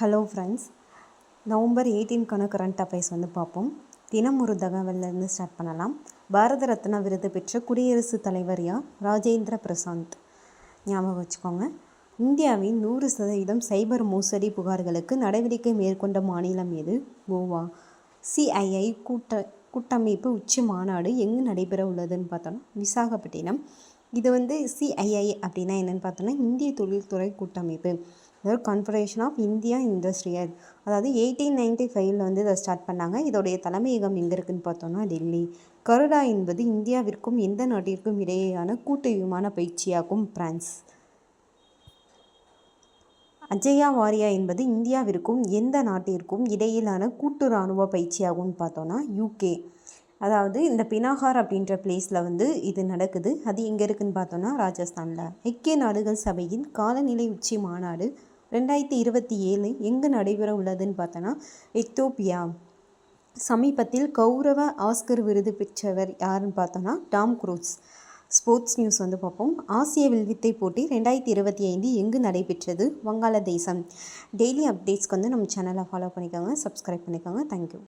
Hello friends, November 18க்கான current affairs பார்ப்போம். தினம் ஒரு தகவல்லேருந்து ஸ்டார்ட் பண்ணலாம். பாரத ரத்னா விருது பெற்ற குடியரசுத் தலைவர் யார்? ராஜேந்திர பிரசாந்த். ஞாபகம் வச்சுக்கோங்க. இந்தியாவின் 100% சைபர் மோசடி புகார்களுக்கு நடவடிக்கை மேற்கொண்ட மாநிலம் எது? கோவா. சிஐஐ கூட்டமைப்பு உச்சி மாநாடு எங்கு நடைபெற உள்ளதுன்னு பார்த்தோன்னா விசாகப்பட்டினம். இது சிஐஐ அப்படின்னா என்னென்னு பார்த்தோன்னா இந்திய தொழில்துறை கூட்டமைப்பு, அதாவது கான்ஃபெடரேஷன் ஆஃப் இந்தியா இண்டஸ்ட்ரியல். அதாவது 1895 இதை ஸ்டார்ட் பண்ணாங்க. இதோடைய தலைமையகம் எங்கே இருக்குதுன்னு பார்த்தோன்னா டெல்லி. கருடா என்பது இந்தியாவிற்கும் எந்த நாட்டிற்கும் இடையேயான கூட்டு விமான பயிற்சியாகும்? பிரான்ஸ். அஜயா வாரியா என்பது இந்தியாவிற்கும் எந்த நாட்டிற்கும் இடையிலான கூட்டு இராணுவ பயிற்சியாகும்னு பார்த்தோன்னா யூகே. அதாவது இந்த பினாகார் அப்படின்ற பிளேஸில் இது நடக்குது. அது எங்கே இருக்குதுன்னு பார்த்தோன்னா ராஜஸ்தானில். ஐக்கிய நாடுகள் சபையின் காலநிலை உச்சி மாநாடு 2027 எங்கு நடைபெற உள்ளதுன்னு பார்த்தோன்னா எத்தோப்பியா. சமீபத்தில் கௌரவ ஆஸ்கர் விருது பெற்றவர் யாருன்னு பார்த்தோன்னா டாம் குரூஸ். ஸ்போர்ட்ஸ் நியூஸ் பார்ப்போம். ஆசிய வில்வித்தை போட்டி 2025 எங்கு நடைபெற்றது? வங்காளதேசம். டெய்லி அப்டேட்ஸ்க்கு நம்ம சேனலை ஃபாலோ பண்ணிக்கோங்க, சப்ஸ்கிரைப் பண்ணிக்கோங்க. தேங்க்யூ.